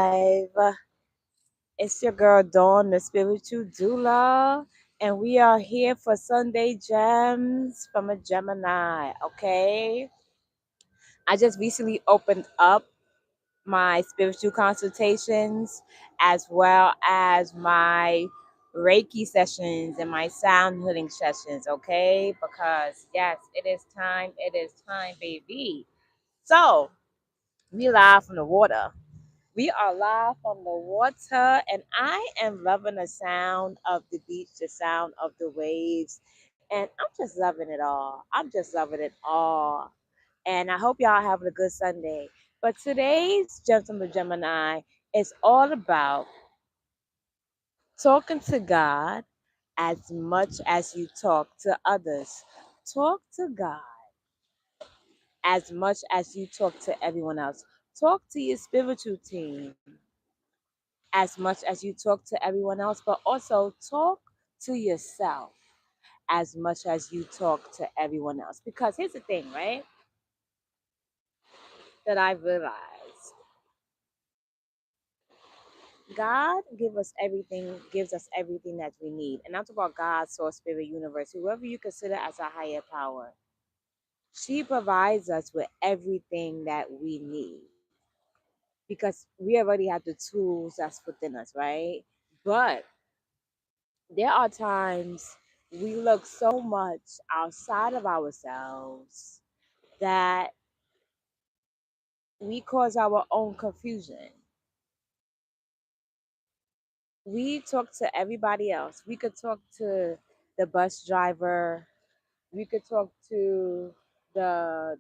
live. It's your girl Dawn, the spiritual doula, and we are here for Sunday Gems from a Gemini. Okay, I just recently opened up my spiritual consultations as well as my Reiki sessions and my sound healing sessions. Okay, because yes, it is time, baby. So we live from the water. We are live from the water, and I am loving the sound of the beach, the sound of the waves, and I'm just loving it all. I'm just loving it all. And I hope y'all having a good Sunday. But today's Gentleman Gemini is all about talking to God as much as you talk to others. Talk to God as much as you talk to everyone else. Talk to your spiritual team as much as you talk to everyone else, but also talk to yourself as much as you talk to everyone else. Because here's the thing, right? That I realized God gives us everything that we need. And I'm talking about God, source, spirit, universe, whoever you consider as a higher power. She provides us with everything that we need. Because we already have the tools that's within us, right? But there are times we look so much outside of ourselves that we cause our own confusion. We talk to everybody else. We could talk to the bus driver. We could talk to the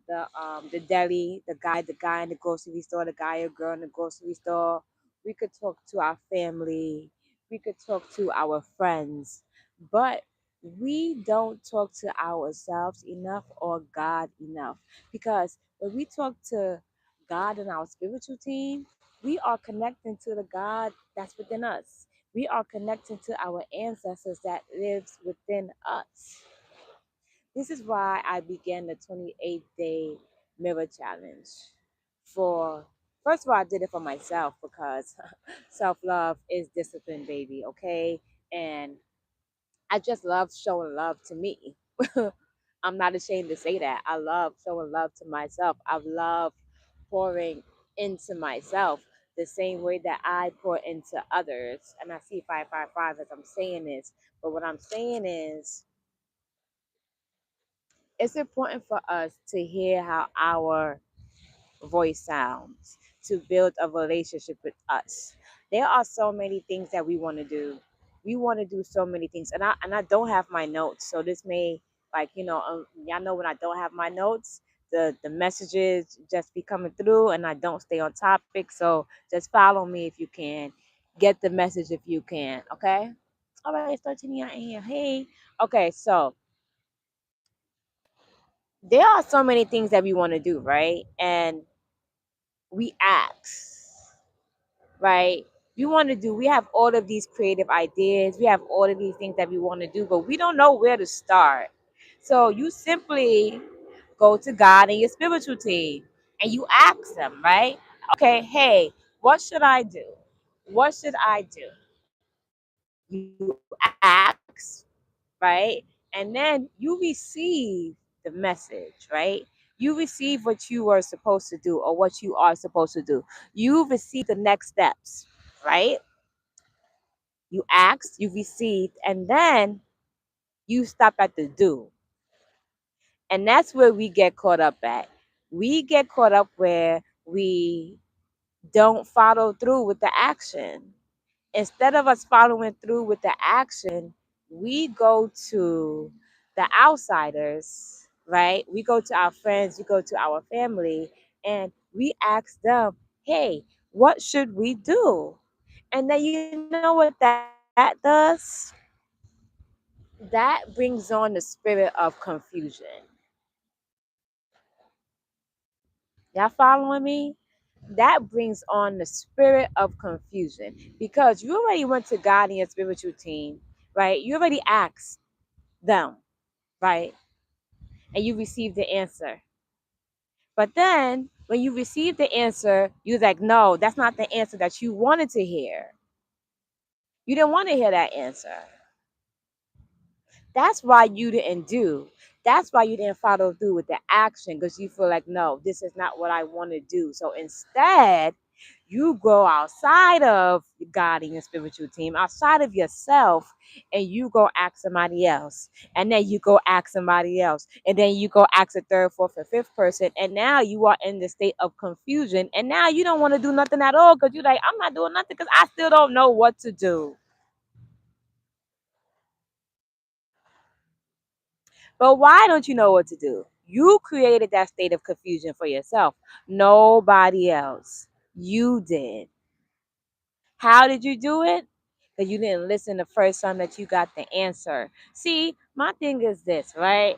deli, the guy in the grocery store, the guy or girl in the grocery store. We could talk to our family. We could talk to our friends, but we don't talk to ourselves enough or God enough, because when we talk to God and our spiritual team, we are connecting to the God that's within us. We are connecting to our ancestors that lives within us. This is why I began the 28-day mirror challenge. For first of all, I did it for myself because self-love is discipline, baby, okay? And I just love showing love to me. I'm not ashamed to say that. I love showing love to myself. I love pouring into myself the same way that I pour into others. And I see 555 as I'm saying this. But what I'm saying is, it's important for us to hear how our voice sounds, to build a relationship with us. There are so many things that we want to do. We want to do so many things, and I don't have my notes, so this may, like, y'all know when I don't have my notes, the messages just be coming through, and I don't stay on topic. So just follow me if you can, get the message if you can. Okay. All right, it's 13 out in here. Hey. Okay, so there are so many things that we want to do, right? And we ask, right? We have all of these creative ideas, we have all of these things that we want to do, but we don't know where to start. So you simply go to God and your spiritual team and you ask them, right? Okay, hey, what should I do? What should I do? You ask, right? And then you receive the message, right? You receive what you are supposed to do or what you are supposed to do. You receive the next steps, right? You asked, you received, and then you stop at the do. And that's where we get caught up at. We get caught up where we don't follow through with the action. Instead of us following through with the action, we go to the outsiders, right? We go to our friends, we go to our family, and we ask them, hey, what should we do? And then you know what that does? That brings on the spirit of confusion. Y'all following me? That brings on the spirit of confusion because you already went to God and your spiritual team, right? You already asked them, right? And you received the answer. But then When you receive the answer, you're like, no, that's not the answer that you wanted to hear. You didn't want to hear that answer. That's why you didn't do. That's why you didn't follow through with the action because you feel like, no, this is not what I want to do. So instead, you go outside of God and your spiritual team, outside of yourself, and you go ask somebody else. And then you go ask somebody else. And then you go ask a third, fourth, or fifth person. And now you are in the state of confusion. And now you don't want to do nothing at all because you're like, I'm not doing nothing because I still don't know what to do. But why don't you know what to do? You created that state of confusion for yourself. Nobody else. You did. How did you do it? Because you didn't listen the first time that you got the answer. See, my thing is this, right?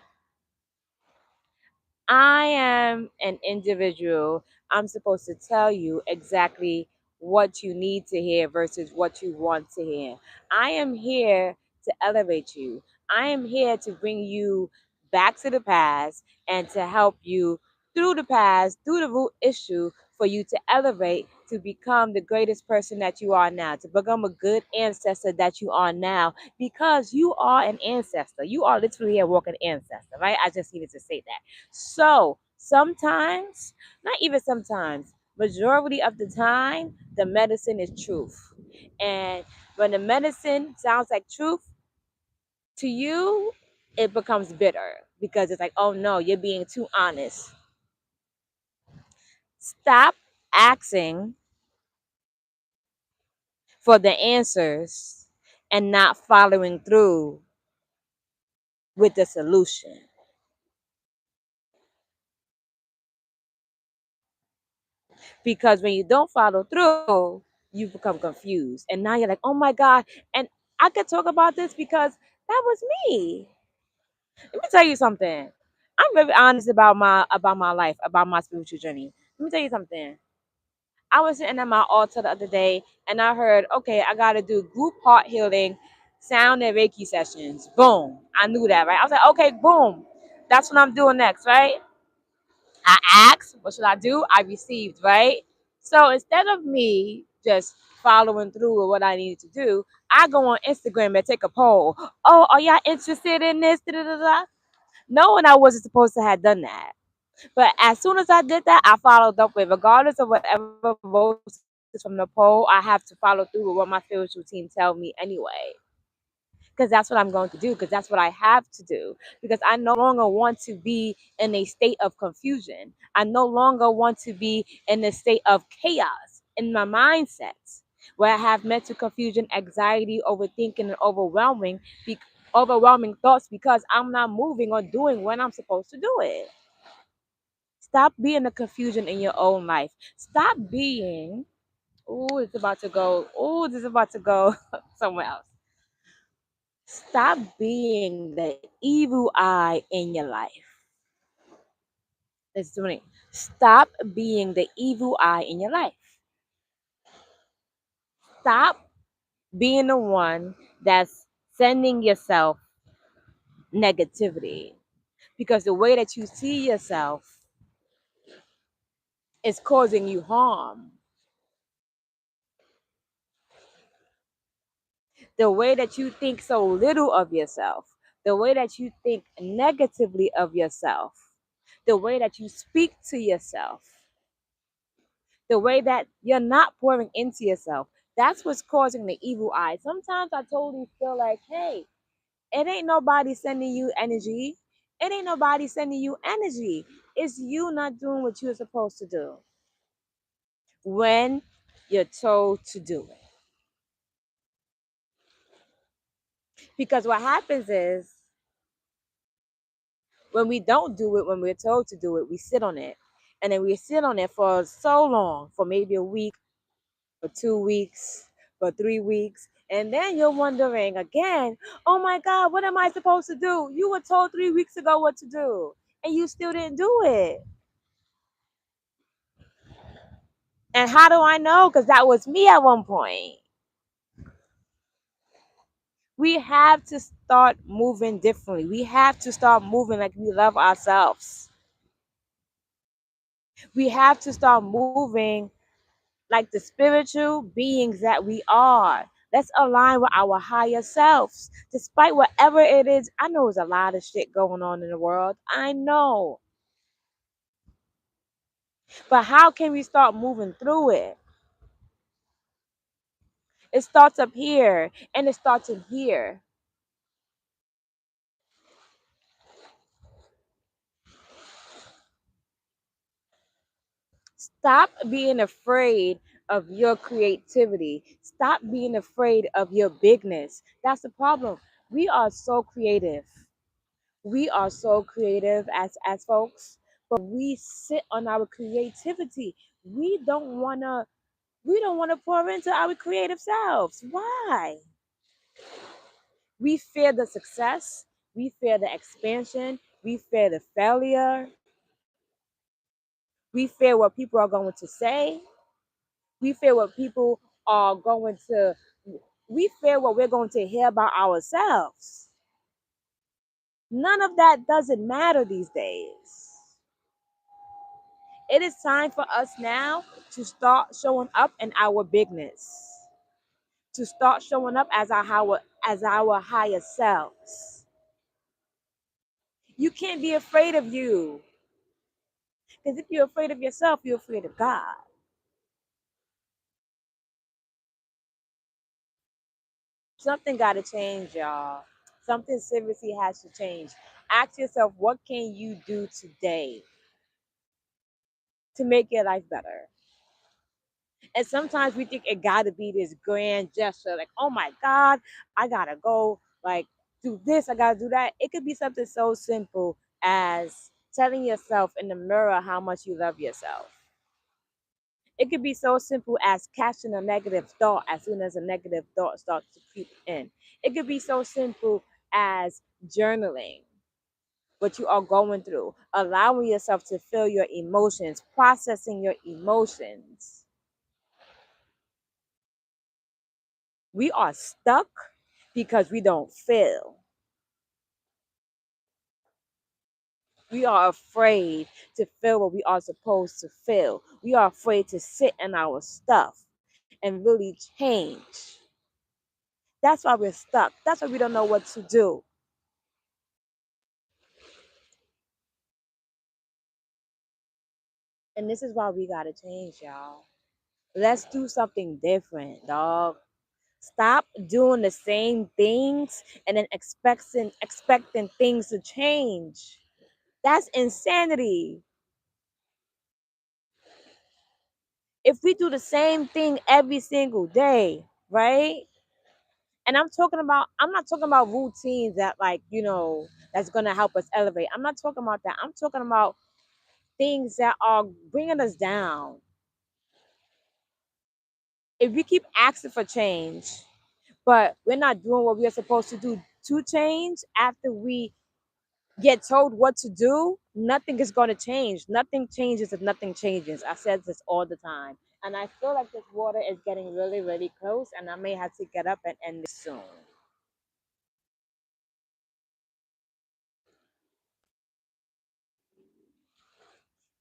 I am an individual. I'm supposed to tell you exactly what you need to hear versus what you want to hear. I am here to elevate you. I am here to bring you back to the past and to help you through the past, through the root issue, for you to elevate to become the greatest person that you are now, to become a good ancestor that you are now, because you are an ancestor. You are literally a walking ancestor, right? I just needed to say that. So sometimes, not even sometimes, majority of the time, the medicine is truth. And when the medicine sounds like truth to you, it becomes bitter because it's like, oh no, you're being too honest. Stop asking for the answers and not following through with the solution. Because when you don't follow through, you become confused. And now you're like, oh my God. And I could talk about this because that was me. Let me tell you something. I'm very honest about my life, about my spiritual journey. Let me tell you something. I was sitting at my altar the other day and I heard, okay, I gotta do group heart healing, sound and Reiki sessions. Boom. I knew that, right? I was like, okay, boom. That's what I'm doing next, right? I asked, what should I do? I received, right? So instead of me just following through with what I needed to do, I go on Instagram and take a poll. Oh, are y'all interested in this? Da, da, da, da. Knowing I wasn't supposed to have done that. But as soon as I did that, I followed up with, regardless of whatever votes from the poll, I have to follow through with what my spiritual team tell me anyway, because that's what I'm going to do, because that's what I have to do, because I no longer want to be in a state of confusion. I no longer want to be in a state of chaos in my mindset where I have mental confusion, anxiety, overthinking, and overwhelming thoughts because I'm not moving or doing when I'm supposed to do it. Stop being the confusion in your own life. Stop being, oh, it's about to go, oh, this is about to go somewhere else. Stop being the evil eye in your life. Let's do it. Stop being the evil eye in your life. Stop being the one that's sending yourself negativity. Because the way that you see yourself is causing you harm. The way that you think so little of yourself, the way that you think negatively of yourself, the way that you speak to yourself, the way that you're not pouring into yourself. That's what's causing the evil eye. Sometimes I totally feel like, hey, it ain't nobody sending you energy. It ain't nobody sending you energy. It's you not doing what you're supposed to do when you're told to do it. Because what happens is when we don't do it, when we're told to do it, we sit on it. And then we sit on it for so long, for maybe a week, for 2 weeks, for 3 weeks. And then you're wondering again, oh my God, what am I supposed to do? You were told 3 weeks ago what to do, and you still didn't do it. And how do I know? Because that was me at one point. We have to start moving differently. We have to start moving like we love ourselves. We have to start moving like the spiritual beings that we are. Let's align with our higher selves. Despite whatever it is, I know there's a lot of shit going on in the world. I know. But how can we start moving through it? It starts up here and it starts in here. Stop being afraid of your creativity. Stop being afraid of your bigness. That's the problem. We are so creative. We are so creative as folks, but we sit on our creativity. We don't wanna we don't wanna pour into our creative selves. Why? We fear the success, we fear the expansion, we fear the failure, we fear what people are going to say, we fear what people are going to we fear what we're going to hear about ourselves. None of that doesn't matter these days. It is time for us now to start showing up in our bigness, to start showing up as our higher selves. You can't be afraid of you. Because if you're afraid of yourself, you're afraid of God. Something got to change, y'all. Something seriously has to change. Ask yourself, what can you do today to make your life better? And sometimes we think it got to be this grand gesture, like, oh my God, I got to go, like, do this, I got to do that. It could be something so simple as telling yourself in the mirror how much you love yourself. It could be so simple as catching a negative thought as soon as a negative thought starts to creep in. It could be so simple as journaling what you are going through, allowing yourself to feel your emotions, processing your emotions. We are stuck because we don't feel. We are afraid to feel what we are supposed to feel. We are afraid to sit in our stuff and really change. That's why we're stuck. That's why we don't know what to do. And this is why we gotta change, y'all. Let's do something different, dog. Stop doing the same things and then expecting things to change. That's insanity. If we do the same thing every single day, right? And I'm not talking about routines that, like, that's gonna help us elevate. I'm not talking about that. I'm talking about things that are bringing us down. If we keep asking for change, but we're not doing what we're supposed to do to change after we get told what to do, nothing is going to change. Nothing changes if nothing changes. I said this all the time. And I feel like this water is getting really, really close, and I may have to get up and end this soon.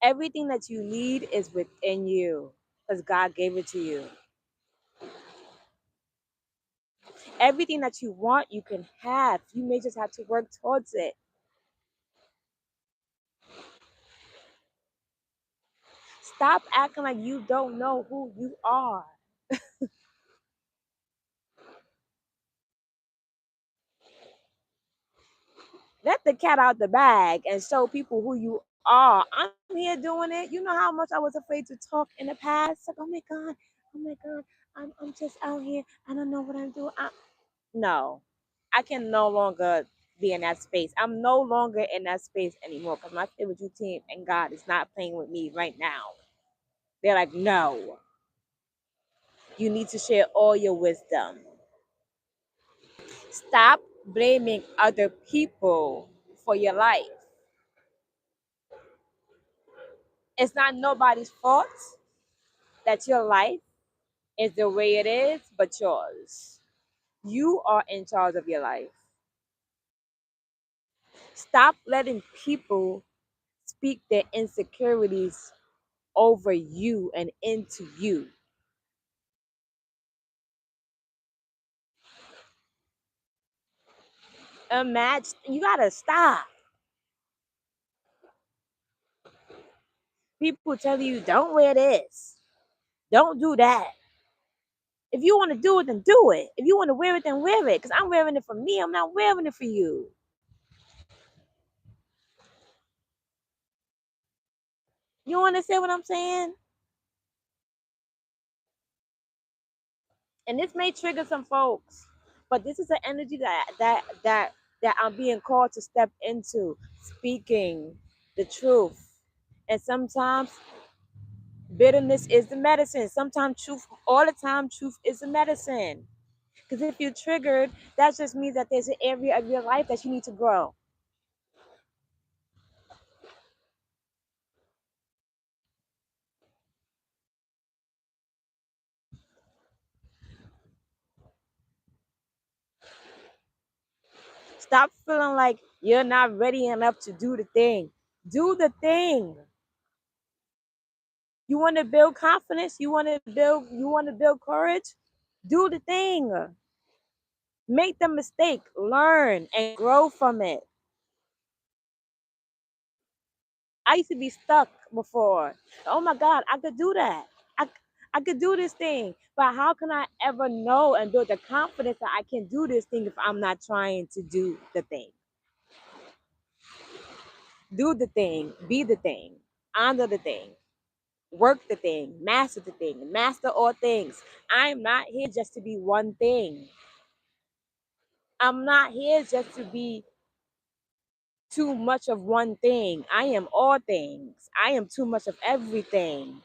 Everything that you need is within you because God gave it to you. Everything that you want, you can have. You may just have to work towards it. Stop acting like you don't know who you are. Let the cat out the bag and show people who you are. I'm here doing it. You know how much I was afraid to talk in the past? Like, oh my God, I'm just out here. I don't know what I'm doing. No, I can no longer be in that space. I'm no longer in that space anymore because my spiritual team and God is not playing with me right now. They're like, no, you need to share all your wisdom. Stop blaming other people for your life. It's not nobody's fault that your life is the way it is, but yours. You are in charge of your life. Stop letting people speak their insecurities over you and into you. Imagine, you gotta stop. People tell you, don't wear this, don't do that. If you want to do it, then do it. If you want to wear it, then wear it. Because I'm wearing it for me. I'm not wearing it for you. You understand what I'm saying? And this may trigger some folks, but this is an energy that I'm being called to step into, speaking the truth. And sometimes bitterness is the medicine. Sometimes truth, all the time, truth is the medicine. Because if you're triggered, that just means that there's an area of your life that you need to grow. Stop feeling like you're not ready enough to do the thing. Do the thing. You want to build confidence, you want to build courage? Do the thing. Make the mistake, learn and grow from it. I used to be stuck before. Oh my God, I could do that. I, I could do this thing. But how can I ever know and build the confidence that I can do this thing if I'm not trying to do the thing? Do the thing, be the thing, honor the thing, work the thing, master all things. I'm not here just to be one thing. I'm not here just to be too much of one thing. I am all things. I am too much of everything.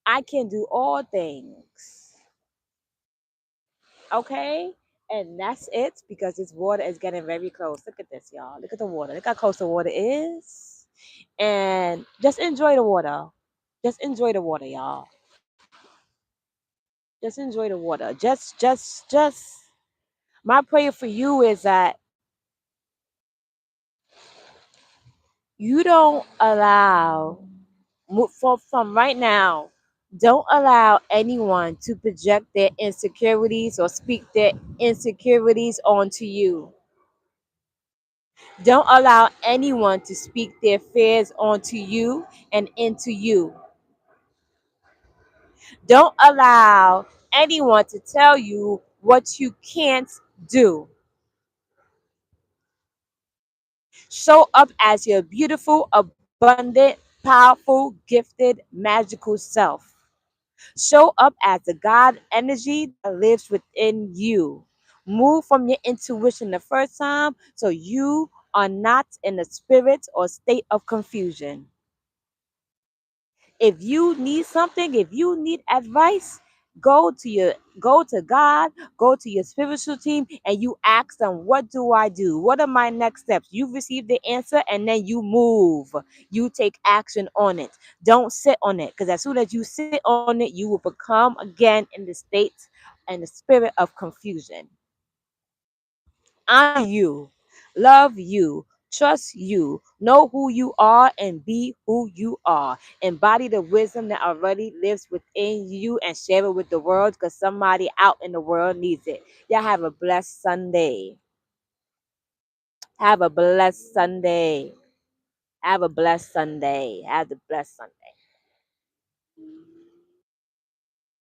I can do all things. Okay? And that's it because this water is getting very close. Look at this, y'all. Look at the water. Look how close the water is. And just enjoy the water. Just enjoy the water, y'all. Just enjoy the water. Just my prayer for you is that you don't allow from right now, don't allow anyone to project their insecurities or speak their insecurities onto you. Don't allow anyone to speak their fears onto you and into you. Don't allow anyone to tell you what you can't do. Show up as your beautiful, abundant, powerful, gifted, magical self. Show up as the God energy that lives within you. Move from your intuition the first time so you are not in a spirit or state of confusion. If you need something, if you need advice, go to God, go to your spiritual team and you ask them, what do I do? What are my next steps? You receive the answer and then you move. You take action on it. Don't sit on it because as soon as you sit on it, you will become again in the state and the spirit of confusion. Honor you, love you, trust you, know who you are, and be who you are. Embody the wisdom that already lives within you and share it with the world because somebody out in the world needs it. Y'all have a blessed Sunday. Have a blessed Sunday. Have a blessed Sunday. Have a blessed Sunday.